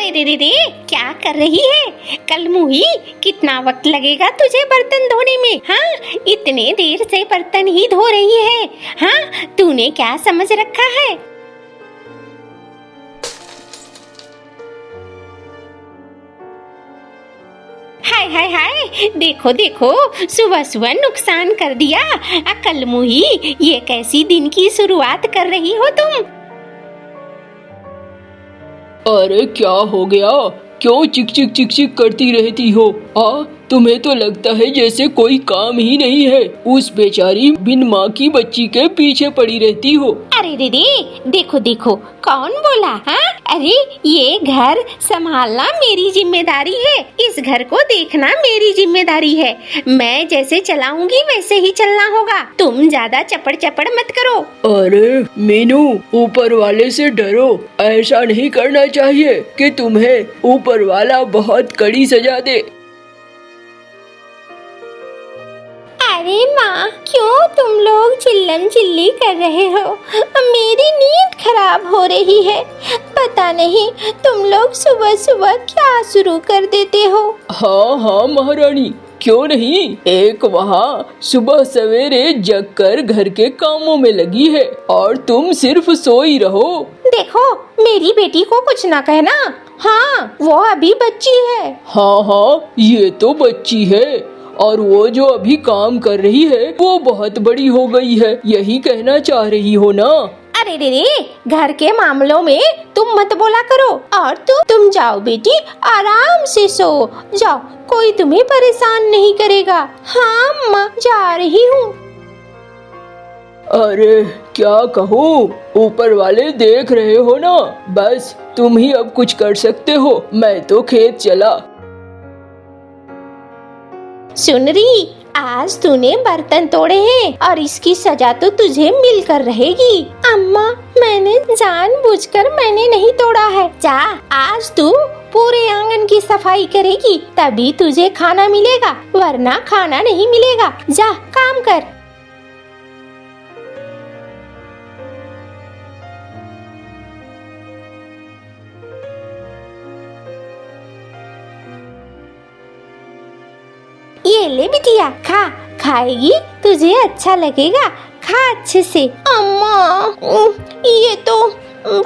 अरे रे रे रे, क्या कर रही है कलमुही? कितना वक्त लगेगा तुझे बर्तन धोने में? हाँ, इतने देर से बर्तन ही धो रही है। हाँ, तूने क्या समझ रखा है? हाय हाय हाय, देखो देखो, सुबह सुबह नुकसान कर दिया। कलमुही, ये कैसी दिन की शुरुआत कर रही हो तुम? अरे क्या हो गया? क्यों चिक चिक चिक चिक करती रहती हो? तुम्हें तो लगता है जैसे कोई काम ही नहीं है। उस बेचारी बिन माँ की बच्ची के पीछे पड़ी रहती हो। अरे रे रे, देखो देखो, कौन बोला? हाँ, अरे ये घर संभालना मेरी जिम्मेदारी है। इस घर को देखना मेरी जिम्मेदारी है। मैं जैसे चलाऊंगी वैसे ही चलना होगा। तुम ज्यादा चपड़ चपड़ मत करो। अरे मीनू, ऊपर वाले से डरो। ऐसा नहीं करना चाहिए कि तुम्हें ऊपर वाला बहुत कड़ी सजा दे। अरे माँ, क्यों तुम लोग चिल्लम चिल्ली कर रहे हो? मेरी नींद खराब हो रही है। पता नहीं तुम लोग सुबह सुबह क्या शुरू कर देते हो। हाँ हाँ महारानी, क्यों नहीं। एक वहाँ सुबह सवेरे जग कर घर के कामों में लगी है और तुम सिर्फ सोई रहो। देखो, मेरी बेटी को कुछ ना कहना। हाँ, वो अभी बच्ची है। हाँ हाँ, ये तो बच्ची है और वो जो अभी काम कर रही है वो बहुत बड़ी हो गई है, यही कहना चाह रही हो ना? अरे रे रे, घर के मामलों में तुम मत बोला करो। और तुम जाओ बेटी, आराम से सो जाओ, कोई तुम्हें परेशान नहीं करेगा। हाँ माँ, जा रही हूँ। अरे क्या कहूँ, ऊपर वाले देख रहे हो ना। बस तुम ही अब कुछ कर सकते हो, मैं तो खेत चला। सुन रही, आज तूने बर्तन तोड़े हैं और इसकी सजा तो तुझे मिलकर रहेगी। अम्मा, मैंने जानबूझकर मैंने नहीं तोड़ा है। जा, आज तू पूरे आंगन की सफाई करेगी, तभी तुझे खाना मिलेगा, वरना खाना नहीं मिलेगा। जा, काम कर। ये ले बिटिया, खा। खाएगी, तुझे अच्छा लगेगा, खा अच्छे से। अम्मा, ये तो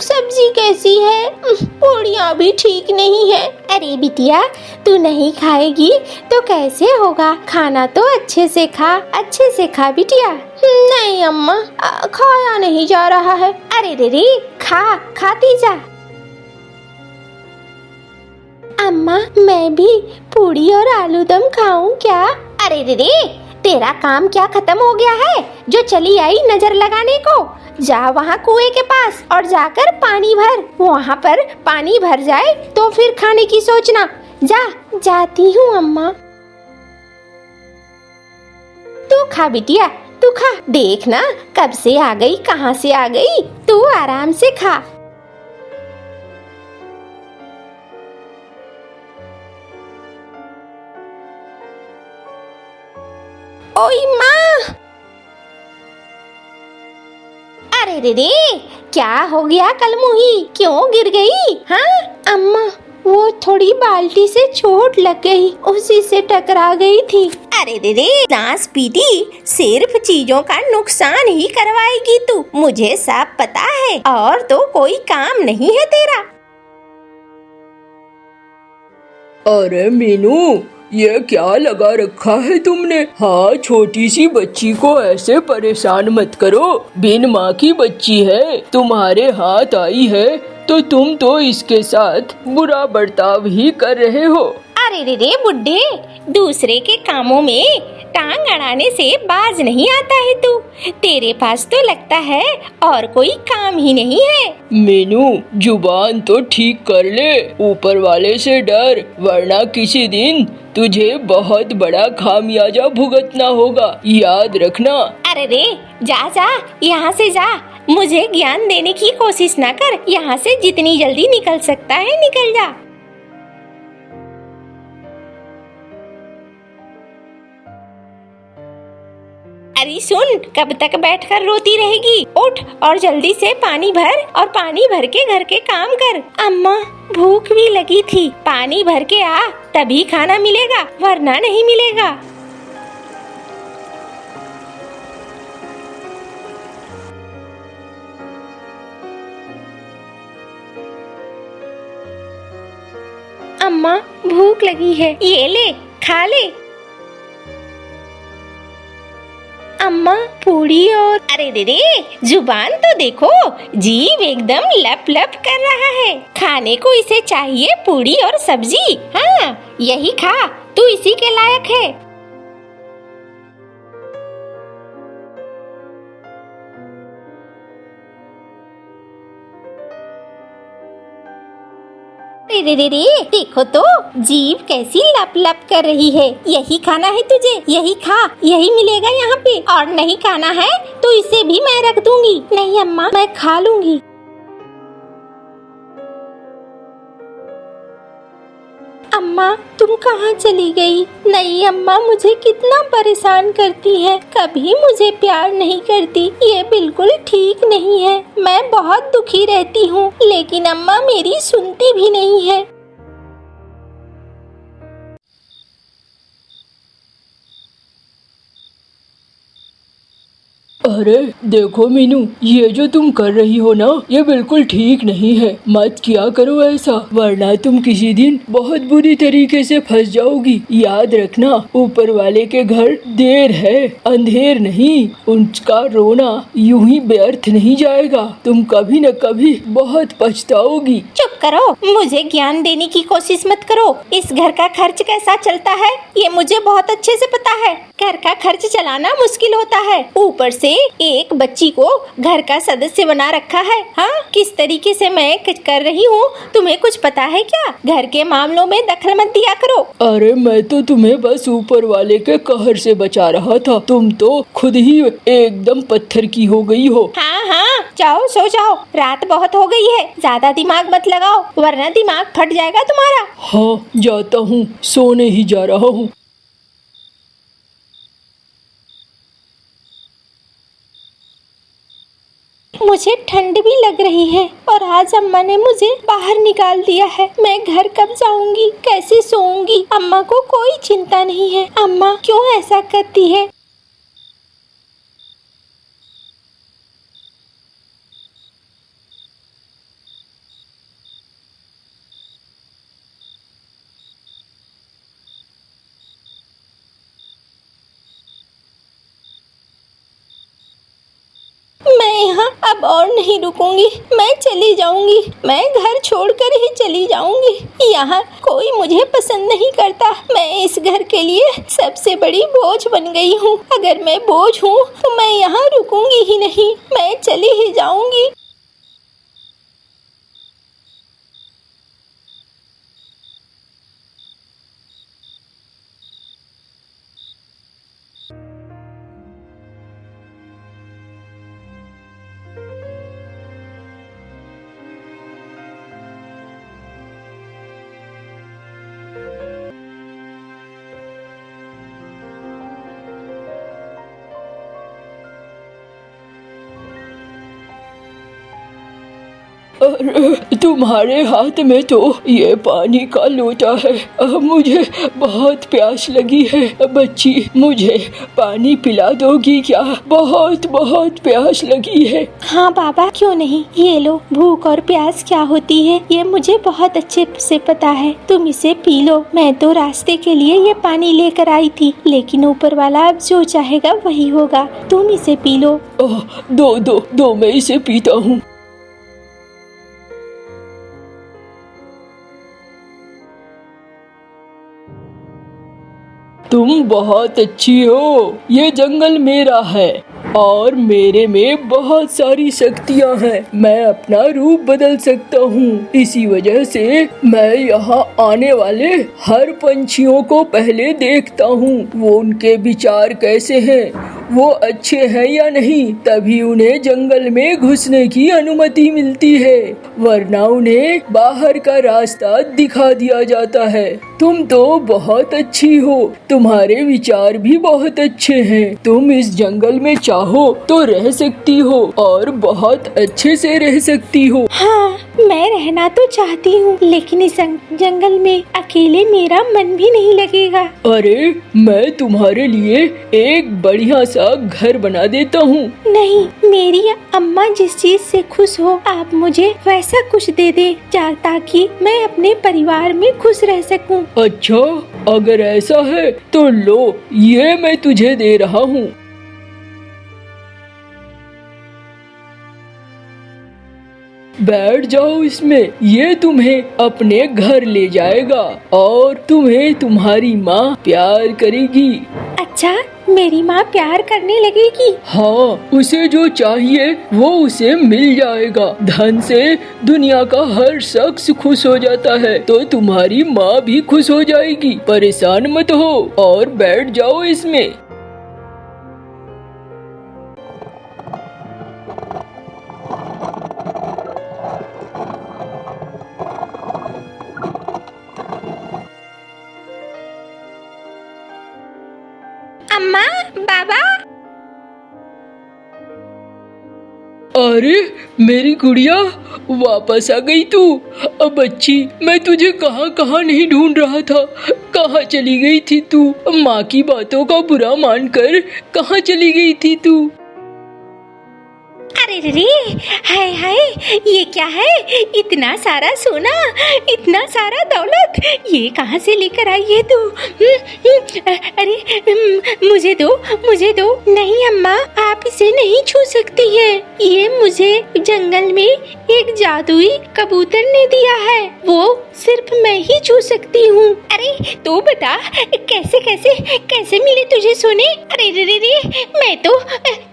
सब्जी कैसी है? पूड़ियाँ भी ठीक नहीं है। अरे बिटिया, तू नहीं खाएगी तो कैसे होगा? खाना तो अच्छे से खा, अच्छे से खा बिटिया। नहीं अम्मा, खाया नहीं जा रहा है। अरे रे रे, खा, खाती जा। अम्मा, मैं भी पूड़ी और आलू दम खाऊं क्या? अरे रे रे, तेरा काम क्या खत्म हो गया है जो चली आई नजर लगाने को? जा वहाँ कुएं के पास और जाकर पानी भर। वहाँ पर पानी भर जाए तो फिर खाने की सोचना। जा, जाती हूँ अम्मा। तू खा बिटिया, तू खा। देखना कब से आ गई, कहाँ से आ गई। तू आराम से खा। ओई माँ! अरे रे रे, क्या हो गया कलमुही? क्यों गिर गई? हाँ अम्मा, वो थोड़ी बाल्टी से चोट लग गई, उसी से टकरा गई थी। अरे रे रे, सांस पीटी सिर्फ चीजों का नुकसान ही करवाएगी तू, मुझे सब पता है। और तो कोई काम नहीं है तेरा। अरे मीनू, ये क्या लगा रखा है तुमने? हाँ, छोटी सी बच्ची को ऐसे परेशान मत करो। बिन माँ की बच्ची है, तुम्हारे हाथ आई है तो तुम तो इसके साथ बुरा बर्ताव ही कर रहे हो। अरे रे रे बुड्ढे, दूसरे के कामों में टांग अड़ाने से बाज नहीं आता है तू। तेरे पास तो लगता है और कोई काम ही नहीं है। मीनू, जुबान तो ठीक कर ले, ऊपर वाले से डर, वरना किसी दिन तुझे बहुत बड़ा खामियाजा भुगतना होगा, याद रखना। अरे रे, जा जा, यहाँ से जा। मुझे ज्ञान देने की कोशिश ना कर। यहाँ से जितनी जल्दी निकल सकता है निकल जा। परी सुन, कब तक बैठकर रोती रहेगी? उठ और जल्दी से पानी भर और पानी भर के घर के काम कर। अम्मा भूख भी लगी थी, पानी भर के आ, तभी खाना मिलेगा, वरना नहीं मिलेगा। अम्मा भूख लगी है, ये ले खा ले। अम्मा पूरी और अरे दे जुबान तो देखो, जीभ एकदम लप लप कर रहा है। खाने को इसे चाहिए पूरी और सब्जी। हाँ यही खा, तू इसी के लायक है। रे देखो तो जीभ कैसी लप लप कर रही है। यही खाना है तुझे, यही खा, यही मिलेगा यहाँ पे। और नहीं खाना है तो इसे भी मैं रख दूंगी। नहीं अम्मा मैं खा लूंगी। अम्मा तुम कहाँ चली गई? नहीं अम्मा मुझे कितना परेशान करती है, कभी मुझे प्यार नहीं करती, ये बिल्कुल ठीक नहीं है। मैं बहुत दुखी रहती हूँ, लेकिन अम्मा मेरी सुनती भी नहीं है। अरे देखो मीनू, ये जो तुम कर रही हो ना, ये बिल्कुल ठीक नहीं है। मत किया करो ऐसा, वरना तुम किसी दिन बहुत बुरी तरीके से फंस जाओगी। याद रखना, ऊपर वाले के घर देर है अंधेर नहीं। उनका रोना यूं ही व्यर्थ नहीं जाएगा, तुम कभी न कभी बहुत पछताओगी। चुप करो, मुझे ज्ञान देने की कोशिश मत करो। इस घर का खर्च कैसा चलता है ये मुझे बहुत अच्छे से पता है। घर का खर्च चलाना मुश्किल होता है, ऊपर से एक बच्ची को घर का सदस्य बना रखा है। हाँ किस तरीके से मैं कर रही हूँ तुम्हें कुछ पता है क्या? घर के मामलों में दखल मत दिया करो। अरे मैं तो तुम्हें बस ऊपर वाले के कहर से बचा रहा था, तुम तो खुद ही एकदम पत्थर की हो गई हो। हाँ हाँ जाओ सो जाओ, रात बहुत हो गई है, ज्यादा दिमाग मत लगाओ वरना दिमाग फट जाएगा तुम्हारा। हाँ जाता हूँ, सोने ही जा रहा हूँ। मुझे ठंड भी लग रही है और आज अम्मा ने मुझे बाहर निकाल दिया है। मैं घर कब जाऊंगी, कैसे सोऊंगी? अम्मा को कोई चिंता नहीं है। अम्मा क्यों ऐसा करती है? मैं यहाँ अब और नहीं रुकूंगी, मैं चली जाऊंगी। मैं घर छोड़कर ही चली जाऊंगी। यहाँ कोई मुझे पसंद नहीं करता। मैं इस घर के लिए सबसे बड़ी बोझ बन गई हूँ। अगर मैं बोझ हूँ तो मैं यहाँ रुकूंगी ही नहीं, मैं चली ही जाऊंगी। अरे तुम्हारे हाथ में तो ये पानी का लोटा है। मुझे बहुत प्यास लगी है। बच्ची मुझे पानी पिला दोगी क्या? बहुत बहुत प्यास लगी है। हाँ बाबा क्यों नहीं, ये लो। भूख और प्यास क्या होती है ये मुझे बहुत अच्छे से पता है, तुम इसे पी लो। मैं तो रास्ते के लिए ये पानी लेकर आई थी, लेकिन ऊपर वाला अब जो चाहेगा वही होगा। तुम इसे पी लो। दो मैं इसे पीता हूँ। तुम बहुत अच्छी हो। ये जंगल मेरा है और मेरे में बहुत सारी शक्तियाँ हैं। मैं अपना रूप बदल सकता हूँ। इसी वजह से मैं यहाँ आने वाले हर पंछियों को पहले देखता हूँ, वो उनके विचार कैसे हैं वो अच्छे हैं या नहीं, तभी उन्हें जंगल में घुसने की अनुमति मिलती है, वरना उन्हें बाहर का रास्ता दिखा दिया जाता है। तुम तो बहुत अच्छी हो, तुम्हारे विचार भी बहुत अच्छे हैं। तुम इस जंगल में चाहो तो रह सकती हो और बहुत अच्छे से रह सकती हो। हाँ, मैं रहना तो चाहती हूँ, लेकिन इस जंगल में अकेले मेरा मन भी नहीं लगेगा। अरे मैं तुम्हारे लिए एक बढ़िया सा घर बना देता हूँ। नहीं, मेरी अम्मा जिस चीज से खुश हो आप मुझे वैसा कुछ दे दे ताकि मैं अपने परिवार में खुश रह सकूं। अच्छा, अगर ऐसा है तो लो, ये मैं तुझे दे रहा हूँ। बैठ जाओ इसमें, ये तुम्हें अपने घर ले जाएगा और तुम्हें तुम्हारी माँ प्यार करेगी। अच्छा, मेरी माँ प्यार करने लगेगी? हाँ, उसे जो चाहिए वो उसे मिल जाएगा। धन से दुनिया का हर शख्स खुश हो जाता है, तो तुम्हारी माँ भी खुश हो जाएगी। परेशान मत हो और बैठ जाओ इसमें। अम्मा, बाबा। अरे मेरी गुड़िया, वापस आ गई तू। अब बच्ची, मैं तुझे कहाँ कहाँ नहीं ढूंढ रहा था। कहाँ चली गई थी तू? माँ की बातों का बुरा मानकर कहाँ चली गई थी तू? अरे रे, हाय हाय, ये क्या है? इतना सारा सोना, इतना सारा दौलत, ये कहाँ से लेकर आई है तू? अरे मुझे दो, मुझे दो। नहीं अम्मा, आप इसे नहीं छू सकती है। ये मुझे जंगल में एक जादुई कबूतर ने दिया है, वो सिर्फ मैं ही छू सकती हूँ। अरे तू बता, कैसे कैसे कैसे मिले तुझे सोने? अरे रे रे रे, मैं तो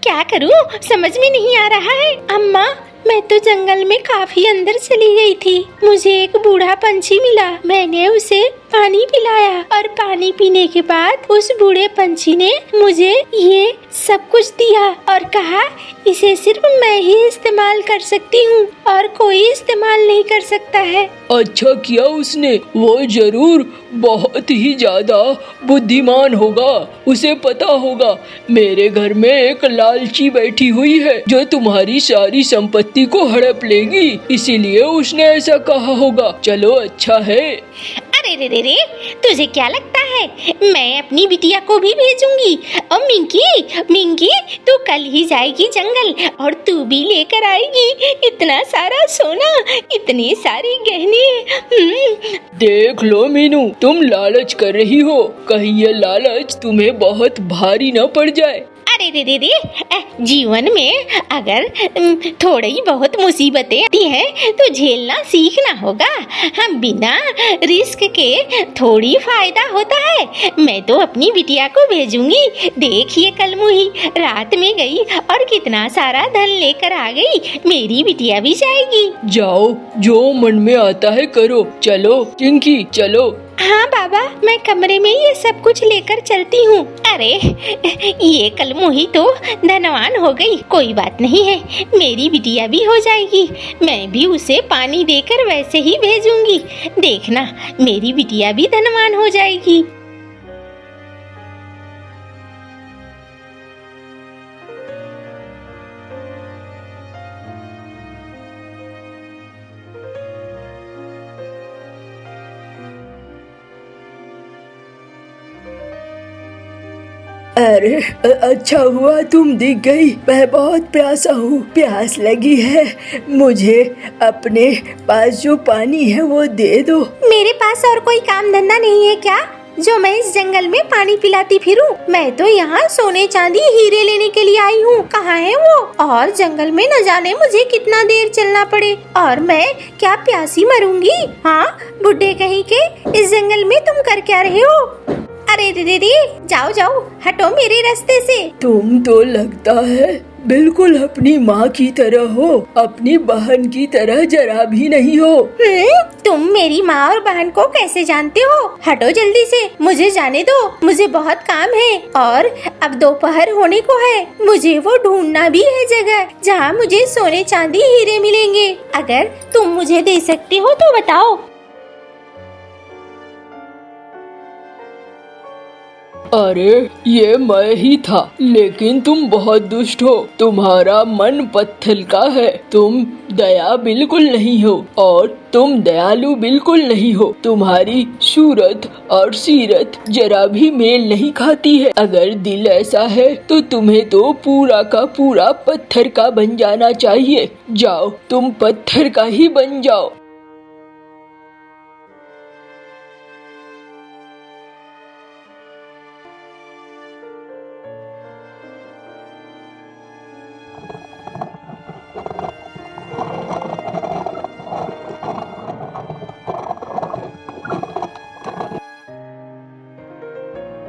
क्या करूँ समझ में नहीं आ रहा है। अम्मा, मैं तो जंगल में काफी अंदर चली गई थी। मुझे एक बूढ़ा पंछी मिला, मैंने उसे पानी पिलाया और पानी पीने के बाद उस बूढ़े पंछी ने मुझे ये सब कुछ दिया और कहा इसे सिर्फ मैं ही इस्तेमाल कर सकती हूँ और कोई इस्तेमाल नहीं कर सकता है। अच्छा किया उसने, वो जरूर बहुत ही ज्यादा बुद्धिमान होगा। उसे पता होगा मेरे घर में एक लालची बैठी हुई है जो तुम्हारी सारी संपत्ति को हड़प लेगी, इसीलिए उसने ऐसा कहा होगा। चलो अच्छा है। अरे रे रे रे, तुझे क्या लगता है मैं अपनी बिटिया को भी भेजूंगी? और मिंकी, मिंकी तू कल ही जाएगी जंगल और तू भी लेकर आएगी इतना सारा सोना, इतनी सारी गहने। देख लो मीनू, तुम लालच कर रही हो, कहीं ये लालच तुम्हें बहुत भारी न पड़ जाए। अरे रे रे रे, जीवन में अगर थोड़ी बहुत मुसीबतें आती हैं तो झेलना सीखना होगा। हम बिना रिस्क के थोड़ी फायदा होता है। मैं तो अपनी बिटिया को भेजूंगी। देखिए कल मुही रात में गई और कितना सारा धन लेकर आ गई। मेरी बिटिया भी जाएगी। जाओ, जो मन में आता है करो। चलो चिंकी, चलो। हाँ बाबा, मैं कमरे में ये सब कुछ लेकर चलती हूँ। अरे ये कल मुही तो धनवान हो गई, कोई बात नहीं है, मेरी बिटिया भी हो जाएगी। मैं भी उसे पानी देकर वैसे ही भेजूंगी। देखना मेरी बिटिया भी धनवान हो जाएगी। अरे अच्छा हुआ तुम दिख गई। मैं बहुत प्यासा हूँ, प्यास लगी है। मुझे अपने पास जो पानी है वो दे दो। मेरे पास और कोई काम धंधा नहीं है क्या जो मैं इस जंगल में पानी पिलाती फिरूं? मैं तो यहाँ सोने चांदी हीरे लेने के लिए आई हूँ। कहाँ है वो? और जंगल में न जाने मुझे कितना देर चलना पड़े और मैं क्या प्यासी मरूंगी? हाँ बुड्ढे कहीं के, इस जंगल में तुम कर क्या रहे हो? अरे रे रे, जाओ जाओ, हटो मेरे रास्ते से। तुम तो लगता है बिल्कुल अपनी माँ की तरह हो, अपनी बहन की तरह जरा भी नहीं हो। तुम मेरी माँ और बहन को कैसे जानते हो? हटो जल्दी से, मुझे जाने दो, मुझे बहुत काम है और अब दोपहर होने को है। मुझे वो ढूंढना भी है जगह जहाँ मुझे सोने चांदी हीरे मिलेंगे। अगर तुम मुझे दे सकते हो तो बताओ। अरे ये मैं ही था, लेकिन तुम बहुत दुष्ट हो। तुम्हारा मन पत्थर का है। तुम दया बिल्कुल नहीं हो और तुम दयालु बिल्कुल नहीं हो। तुम्हारी सूरत और सीरत जरा भी मेल नहीं खाती है। अगर दिल ऐसा है तो तुम्हें तो पूरा का पूरा पत्थर का बन जाना चाहिए। जाओ, तुम पत्थर का ही बन जाओ।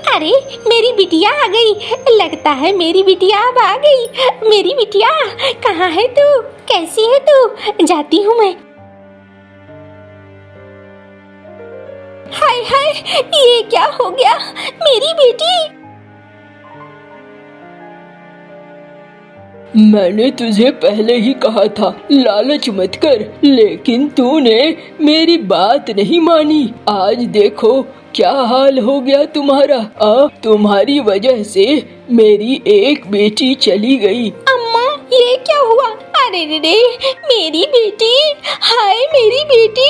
अरे मेरी बिटिया आ गई। लगता है मेरी बिटिया अब आ गई। मेरी बिटिया कहाँ है तू? कैसी है तू? जाती हूँ मैं। हाय हाय, ये क्या हो गया? मेरी बेटी। मैंने तुझे पहले ही कहा था लालच मत कर, लेकिन तूने मेरी बात नहीं मानी। आज देखो क्या हाल हो गया तुम्हारा। अब तुम्हारी वजह से मेरी एक बेटी चली गई। अम्मा, ये क्या हुआ? अरे रे, मेरी बेटी। हाय मेरी बेटी।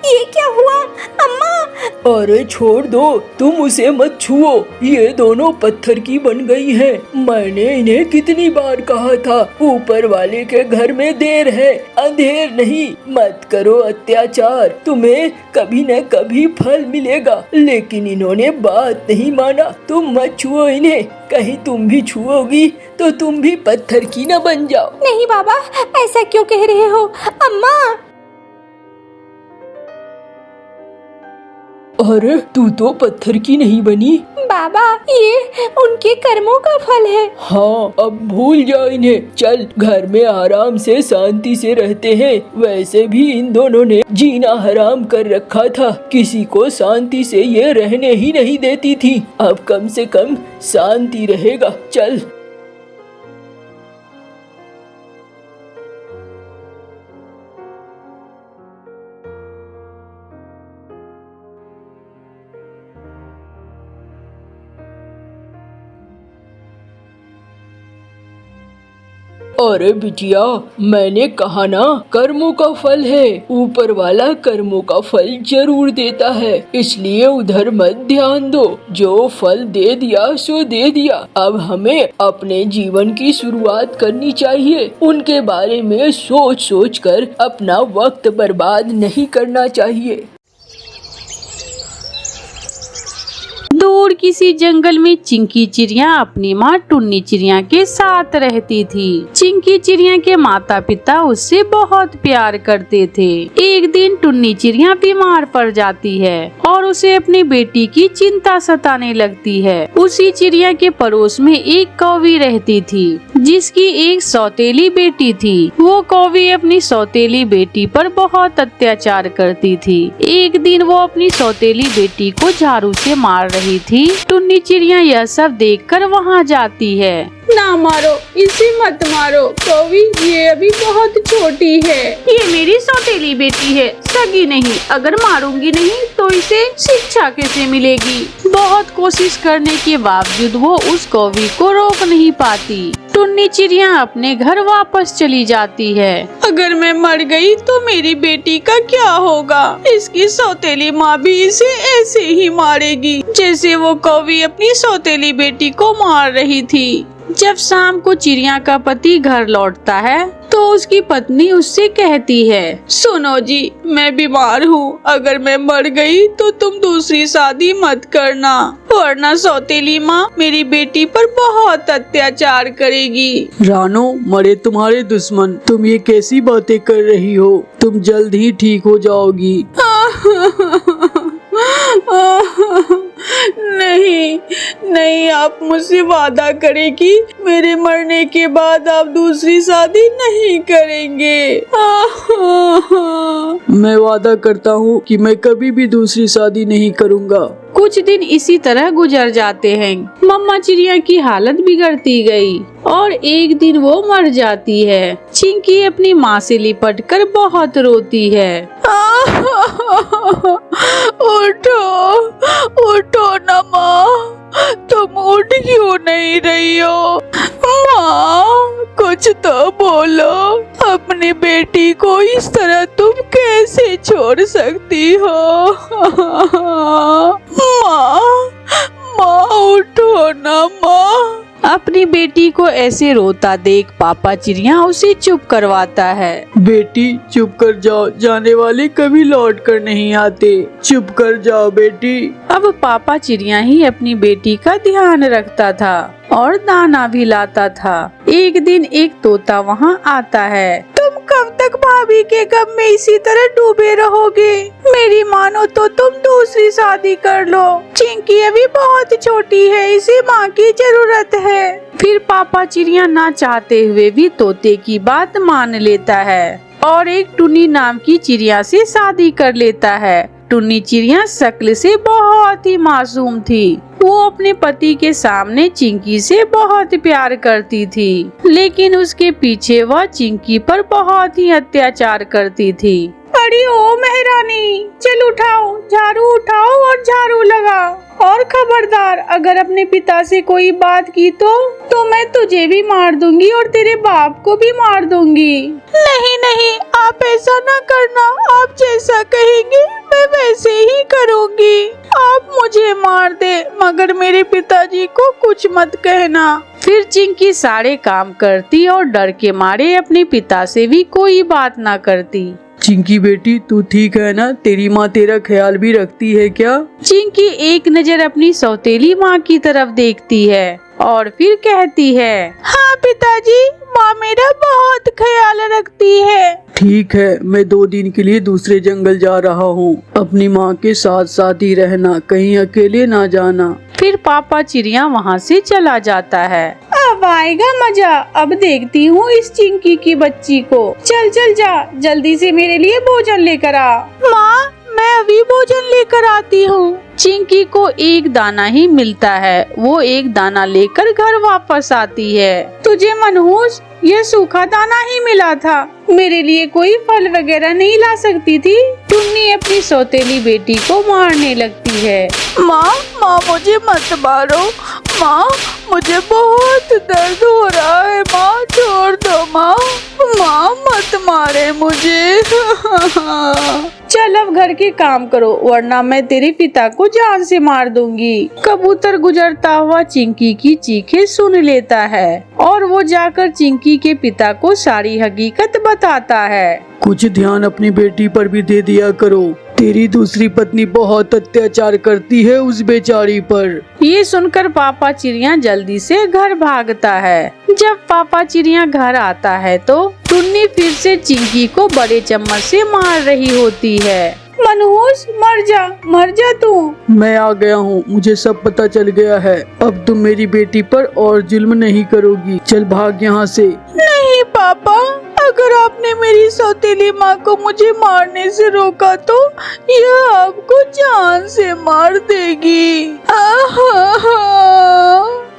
ये क्या हुआ? अम्मा। अरे छोड़ दो, तुम उसे मत छुओ। ये दोनों पत्थर की बन गई हैं। मैंने इन्हें कितनी बार कहा था, ऊपर वाले के घर में देर है, अंधेर नहीं। मत करो अत्याचार, तुम्हें कभी न कभी फल मिलेगा। लेकिन इन्होंने बात नहीं माना। तुम मत छुओ इन्हें, कहीं तुम भी छुओगी तो तुम भी पत्थर की न बन जाओ। नहीं बाबा, ऐसा क्यों कह रहे हो? अम्मा। अरे तू तो पत्थर की नहीं बनी। बाबा, ये उनके कर्मों का फल है। हाँ, अब भूल जाओ इन्हें। चल, घर में आराम से शांति से रहते हैं। वैसे भी इन दोनों ने जीना हराम कर रखा था। किसी को शांति से ये रहने ही नहीं देती थी। अब कम से कम शांति रहेगा। चल। अरे बिटिया, मैंने कहा ना, कर्मों का फल है। ऊपर वाला कर्मों का फल जरूर देता है, इसलिए उधर मत ध्यान दो। जो फल दे दिया सो दे दिया। अब हमें अपने जीवन की शुरुआत करनी चाहिए। उनके बारे में सोच सोच कर अपना वक्त बर्बाद नहीं करना चाहिए। दूर किसी जंगल में चिंकी चिड़िया अपनी माँ टुन्नी चिड़िया के साथ रहती थी। चिंकी चिड़िया के माता पिता उससे बहुत प्यार करते थे। एक दिन टुन्नी चिड़िया बीमार पड़ जाती है और उसे अपनी बेटी की चिंता सताने लगती है। उसी चिड़िया के पड़ोस में एक कौवी रहती थी, जिसकी एक सौतेली बेटी थी। वो कौवी अपनी सौतेली बेटी पर बहुत अत्याचार करती थी। एक दिन वो अपनी सौतेली बेटी को झाड़ू से मार रही थी। टुन्नी चिड़िया यह सब देखकर वहाँ जाती है। ना मारो, इसे मत मारो कौवी, ये अभी बहुत छोटी है। ये मेरी सौतेली बेटी है, सगी नहीं। अगर मारूंगी नहीं तो इसे शिक्षा कैसे मिलेगी? बहुत कोशिश करने के बावजूद वो उस कौवी को रोक नहीं पाती। टुन्नी चिड़िया अपने घर वापस चली जाती है। अगर मैं मर गई तो मेरी बेटी का क्या होगा? इसकी सौतेली माँ भी इसे ऐसे ही मारेगी जैसे वो कौवी अपनी सौतेली बेटी को मार रही थी। जब शाम को चिड़िया का पति घर लौटता है तो उसकी पत्नी उससे कहती है, सुनो जी, मैं बीमार हूँ। अगर मैं मर गई तो तुम दूसरी शादी मत करना, वरना सौतेली माँ मेरी बेटी पर बहुत अत्याचार करेगी। रानो, मरे तुम्हारे दुश्मन, तुम ये कैसी बातें कर रही हो? तुम जल्द ही ठीक हो जाओगी। नहीं नहीं, आप मुझसे वादा करें कि मेरे मरने के बाद आप दूसरी शादी नहीं करेंगे। मैं वादा करता हूँ कि मैं कभी भी दूसरी शादी नहीं करूँगा। कुछ दिन इसी तरह गुजर जाते हैं। मम्मा चिड़िया की हालत बिगड़ती गई और एक दिन वो मर जाती है। चिंकी अपनी माँ से लिपटकर बहुत रोती है। उठो उठो ना माँ, तुम उठ क्यों नहीं रही हो? माँ, कुछ तो बोलो। अपनी बेटी को इस तरह तुम कैसे छोड़ सकती हो? माँ, माँ उठो ना माँ। अपनी बेटी को ऐसे रोता देख पापा चिड़िया उसे चुप करवाता है। बेटी चुप कर जाओ, जाने वाले कभी लौट कर नहीं आते। चुप कर जाओ बेटी। अब पापा चिड़िया ही अपनी बेटी का ध्यान रखता था और दाना भी लाता था। एक दिन एक तोता वहाँ आता है। तुम कब तक भाभी के गम में इसी तरह डूबे रहोगे? मेरी मानो तो तुम दूसरी शादी कर लो। चिंकी अभी बहुत छोटी है, इसे माँ की जरूरत है। फिर पापा चिड़िया ना चाहते हुए भी तोते की बात मान लेता है और एक टुन्नी नाम की चिड़िया से शादी कर लेता है। टुन्नी चिड़िया शक्ल से बहुत ही मासूम थी। वो अपने पति के सामने चिंकी से बहुत प्यार करती थी, लेकिन उसके पीछे वह चिंकी पर बहुत ही अत्याचार करती थी। अरे ओ महारानी, चल उठाओ, झाड़ू उठाओ और झाड़ू लगाओ। और खबरदार, अगर अपने पिता से कोई बात की तो मैं तुझे भी मार दूंगी और तेरे बाप को भी मार दूंगी। नहीं नहीं, आप ऐसा ना करना। आप जैसा कहेंगे मैं वैसे ही करूंगी। आप मुझे मार दे, मगर मेरे पिताजी को कुछ मत कहना। फिर चिंकी सारे काम करती और डर के मारे अपने पिता से भी कोई बात ना करती। चिंकी बेटी, तू ठीक है ना? तेरी माँ तेरा ख्याल भी रखती है क्या? चिंकी एक नजर अपनी सौतेली माँ की तरफ देखती है और फिर कहती है, हाँ पिताजी, माँ मेरा बहुत ख्याल रखती है। ठीक है, मैं 2 दिन के लिए दूसरे जंगल जा रहा हूँ। अपनी माँ के साथ साथ ही रहना, कहीं अकेले ना जाना। फिर पापा चिड़िया वहाँ से चला जाता है। अब आएगा मजा। अब देखती हूँ इस चिंकी की बच्ची को। चल चल जा, जल्दी से मेरे लिए भोजन लेकर आ। माँ, मैं अभी भोजन लेकर आती हूँ। चिंकी को एक दाना ही मिलता है। वो एक दाना लेकर घर वापस आती है। तुझे मनहूस, ये सूखा दाना ही मिला था। मेरे लिए कोई फल वगैरह नहीं ला सकती थी? टुन्नी अपनी सौतेली बेटी को मारने लगती है। माँ, माँ मुझे मत मारो। माँ, मुझे बहुत दर्द हो रहा है। माँ छोड़ दो। माँ, माँ मत मारे मुझे। चल अब घर के काम करो, वरना मैं तेरे पिता को जान से मार दूंगी। कबूतर गुजरता हुआ चिंकी की चीखें सुन लेता है और वो जाकर चिंकी के पिता को सारी हकीकत बताता है। कुछ ध्यान अपनी बेटी पर भी दे दिया करो। तेरी दूसरी पत्नी बहुत अत्याचार करती है उस बेचारी पर। ये सुनकर पापा चिड़िया जल्दी से घर भागता है। जब पापा चिड़िया घर आता है तो टुन्नी फिर से चिंकी को बड़े चम्मच से मार रही होती है। मनहूस, मर जा तू। मैं आ गया हूँ, मुझे सब पता चल गया है। अब तुम मेरी बेटी पर और जुल्म नहीं करोगी। चल भाग यहाँ से। नहीं पापा, अगर आपने मेरी सौतेली माँ को मुझे मारने से रोका तो यह आपको जान से मार देगी।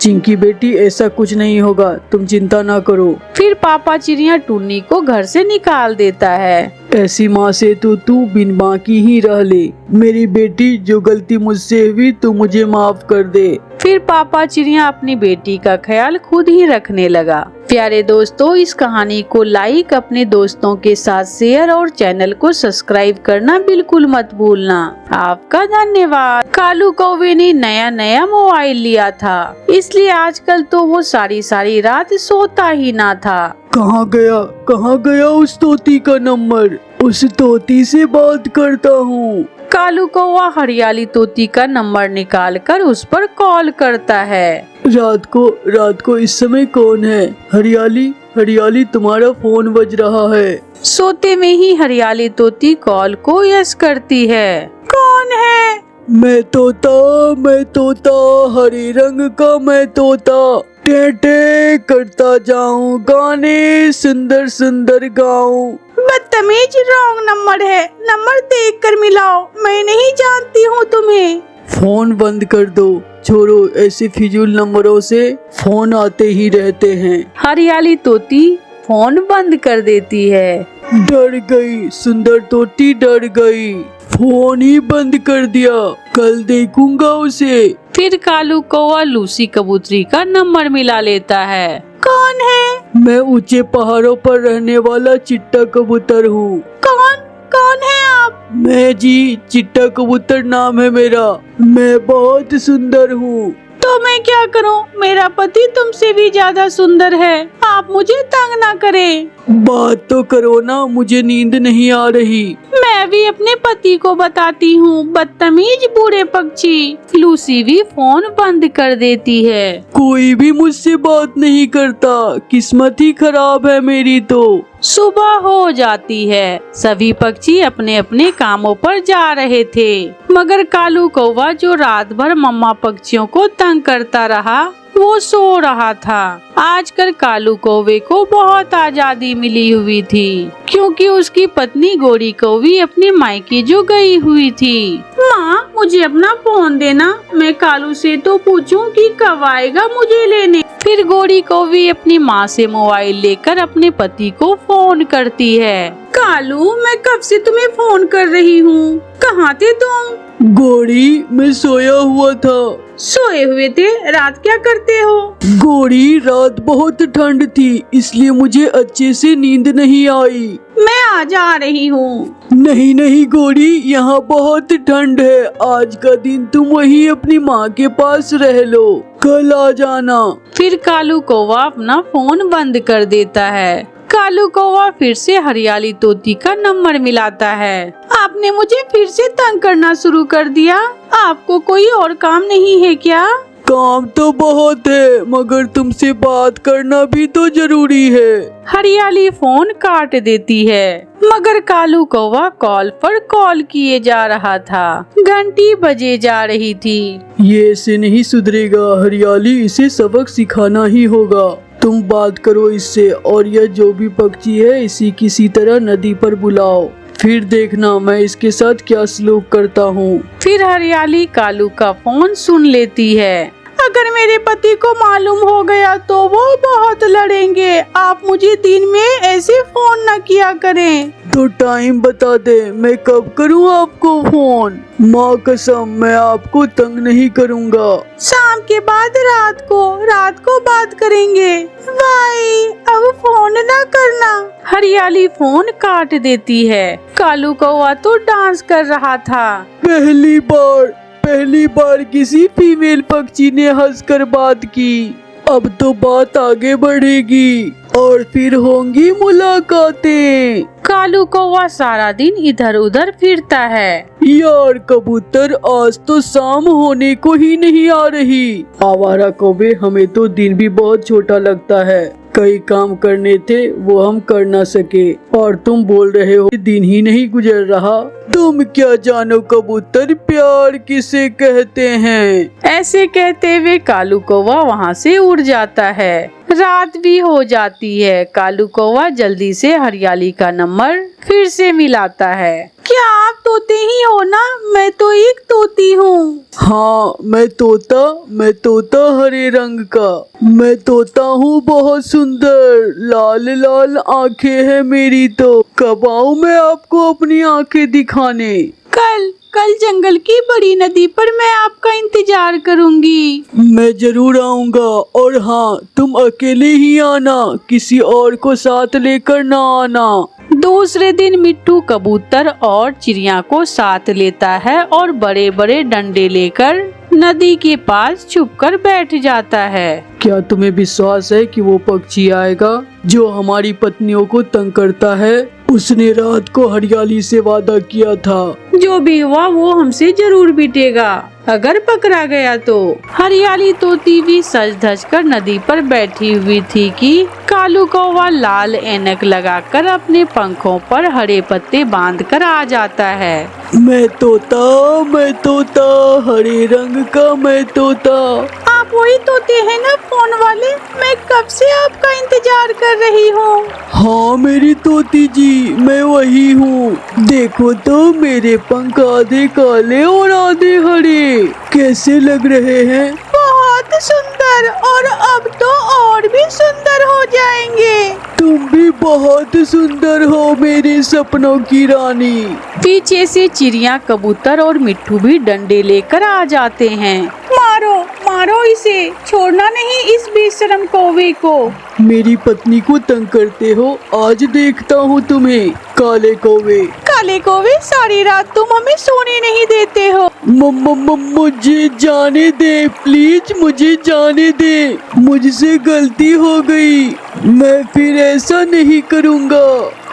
चिंकी बेटी, ऐसा कुछ नहीं होगा, तुम चिंता ना करो। फिर पापा चिड़िया टुन्नी को घर से निकाल देता है। ऐसी माँ से तो तू बिन माँ की ही रह ले। मेरी बेटी, जो गलती मुझसे हुई तू मुझे माफ कर दे। फिर पापा चिड़िया अपनी बेटी का ख्याल खुद ही रखने लगा। प्यारे दोस्तों, इस कहानी को लाइक, अपने दोस्तों के साथ शेयर और चैनल को सब्सक्राइब करना बिल्कुल मत भूलना। आपका धन्यवाद। कालू कौवे ने नया नया मोबाइल लिया था, इसलिए आजकल तो वो सारी रात सोता ही ना था। कहाँ गया उस तोती का नंबर? उस तोती से बात करता हूँ। कालू कौवा हरियाली तोती का नंबर निकालकर उस पर कॉल करता है। रात को इस समय कौन है? हरियाली तुम्हारा फोन बज रहा है। सोते में ही हरियाली तोती कॉल को यस करती है। कौन है? मैं तोता हरे रंग का मैं तोता, टे करता जाऊं गाने सुंदर सुंदर गाऊं। बदतमीज, रॉन्ग नंबर है। नंबर देख कर मिलाओ, मैं नहीं जानती हूँ तुम्हें। फोन बंद कर दो, छोड़ो, ऐसे फिजूल नंबरों से फोन आते ही रहते हैं। हरियाली तोती फोन बंद कर देती है। डर गई, सुंदर तोती डर गई, फोन ही बंद कर दिया, कल देखूंगा उसे। फिर कालू कौवा लूसी कबूतरी का नंबर मिला लेता है। कौन है? मैं ऊंचे पहाड़ों पर रहने वाला चिट्टा कबूतर हूँ। कौन है आप? मैं जी, चिट्टा कबूतर नाम है मेरा। मैं बहुत सुंदर हूँ। तो मैं क्या करूं? मेरा पति तुमसे भी ज्यादा सुंदर है। आप मुझे तंग ना करें। बात तो करो ना, मुझे नींद नहीं आ रही। मैं भी अपने पति को बताती हूँ, बदतमीज बूढ़े पक्षी। लूसी भी फोन बंद कर देती है। कोई भी मुझसे बात नहीं करता, किस्मत ही खराब है मेरी तो। सुबह हो जाती है। सभी पक्षी अपने अपने कामों पर जा रहे थे, मगर कालू कौवा जो रात भर मम्मा पक्षियों को तंग करता रहा, वो सो रहा था। आजकल कालू कौवे को बहुत आजादी मिली हुई थी, क्योंकि उसकी पत्नी गोरी कौवी अपने मायके जो गई हुई थी। माँ, मुझे अपना फोन देना, मैं कालू से तो पूछूं कि कब आएगा मुझे लेने। फिर गोरी कौवी अपनी माँ से मोबाइल लेकर अपने पति को फोन करती है। कालू, मैं कब से तुम्हें फोन कर रही हूँ, कहाँ थे तुम? गोरी, मैं सोया हुआ था। सोए हुए थे? रात क्या करते हो? गोरी, रात बहुत ठंड थी, इसलिए मुझे अच्छे से नींद नहीं आई। मैं आज आ रही हूँ। नहीं गोरी, यहाँ बहुत ठंड है। आज का दिन तुम वहीं अपनी माँ के पास रह लो, कल आ जाना। फिर कालू कौवा अपना फोन बंद कर देता है। कालू कौवा फिर से हरियाली तोती का नंबर मिलाता है। आपने मुझे फिर से तंग करना शुरू कर दिया। आपको कोई और काम नहीं है क्या? काम तो बहुत है, मगर तुमसे बात करना भी तो जरूरी है। हरियाली फोन काट देती है, मगर कालू कौवा कॉल पर कॉल किए जा रहा था। घंटी बजे जा रही थी। ये ऐसे नहीं सुधरेगा हरियाली, इसे सबक सिखाना ही होगा। तुम बात करो इससे, और यह जो भी पक्षी है इसी किसी तरह नदी पर बुलाओ, फिर देखना मैं इसके साथ क्या सलूक करता हूँ। फिर हरियाली कालू का फोन सुन लेती है। अगर मेरे पति को मालूम हो गया तो वो बहुत लड़ेंगे। आप मुझे दिन में ऐसे फोन न किया करें। तो टाइम बता दे, मैं कब करूँ आपको फोन? माँ कसम, मैं आपको तंग नहीं करूँगा। शाम के बाद रात को बात करेंगे। बाय, अब फोन ना करना। हरियाली फोन काट देती है। कालू कौवा तो डांस कर रहा था। पहली बार किसी फीमेल पक्षी ने हंसकर बात की। अब तो बात आगे बढ़ेगी और फिर होंगी मुलाकातें। कालू कौवा सारा दिन इधर उधर फिरता है। यार कबूतर, आज तो शाम होने को ही नहीं आ रही। आवारा कौवे, हमें तो दिन भी बहुत छोटा लगता है। कई काम करने थे वो हम कर ना सके, और तुम बोल रहे हो दिन ही नहीं गुजर रहा। तुम क्या जानो कबूतर, प्यार किसे कहते हैं। ऐसे कहते हुए कालू कौवा वहाँ से उड़ जाता है। रात भी हो जाती है। कालू कौवा जल्दी से हरियाली का नंबर फिर से मिलाता है। क्या आप तोते ही हो ना? मैं तो एक तोती हूँ। हाँ, मैं तोता हरे रंग का। मैं तोता हूँ बहुत सुंदर, लाल लाल आंखें हैं मेरी तो। कब आऊँ मैं आपको अपनी आंखें दिखाने? कल जंगल की बड़ी नदी पर मैं आपका इंतजार करूंगी। मैं जरूर आऊंगा, और हाँ, तुम अकेले ही आना, किसी और को साथ लेकर ना आना। दूसरे दिन मिट्टू कबूतर और चिड़िया को साथ लेता है और बड़े बड़े डंडे लेकर नदी के पास छुपकर बैठ जाता है। क्या तुम्हें विश्वास है कि वो पक्षी आएगा जो हमारी पत्नियों को तंग करता है? उसने रात को हरियाली से वादा किया था। जो भी हुआ वो हमसे जरूर बीतेगा, अगर पकड़ा गया तो। हरियाली तोती भी सज धज कर नदी पर बैठी हुई थी कि कालू कौवा लाल ऐनक लगाकर अपने पंखों पर हरे पत्ते बांधकर आ जाता है। मैं तोता, हरे रंग का मैं तोता। आप वही तोते हैं ना फोन वाले? मैं कब से आपका इंतजार कर रही हूँ। हाँ मेरी तोती जी, मैं वही हूँ। देखो तो मेरे पंख आधे काले और आधे हरे कैसे लग रहे हैं? बहुत सुंदर, और अब तो और भी सुंदर हो जाएंगे। तुम भी बहुत सुंदर हो मेरे सपनों की रानी। पीछे से चिड़िया, कबूतर और मिट्टू भी डंडे लेकर आ जाते हैं। मारो मारो इसे, छोड़ना नहीं इस बेशरम कौवे को। मेरी पत्नी को तंग करते हो, आज देखता हूँ तुम्हें काले कौवे। काले कौवे, सारी रात तुम हमें सोने नहीं देते हो। मुझे जाने दे प्लीज, मुझे जाने दे। मुझसे गलती हो गई, मैं फिर ऐसा नहीं करूँगा।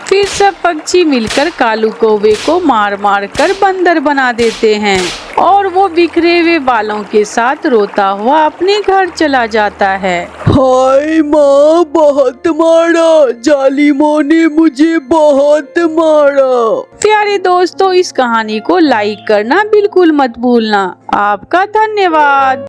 फिर सब पक्षी मिलकर कालू कौवे को मार मार कर बंदर बना देते हैं और वो बिखरे हुए बालों के साथ रोता हुआ अपने घर चला जाता है। हाय माँ, बहुत मारा, जालिमों ने मुझे बहुत मारा। प्यारे दोस्तों, इस कहानी को लाइक करना बिल्कुल मत भूलना। आपका धन्यवाद।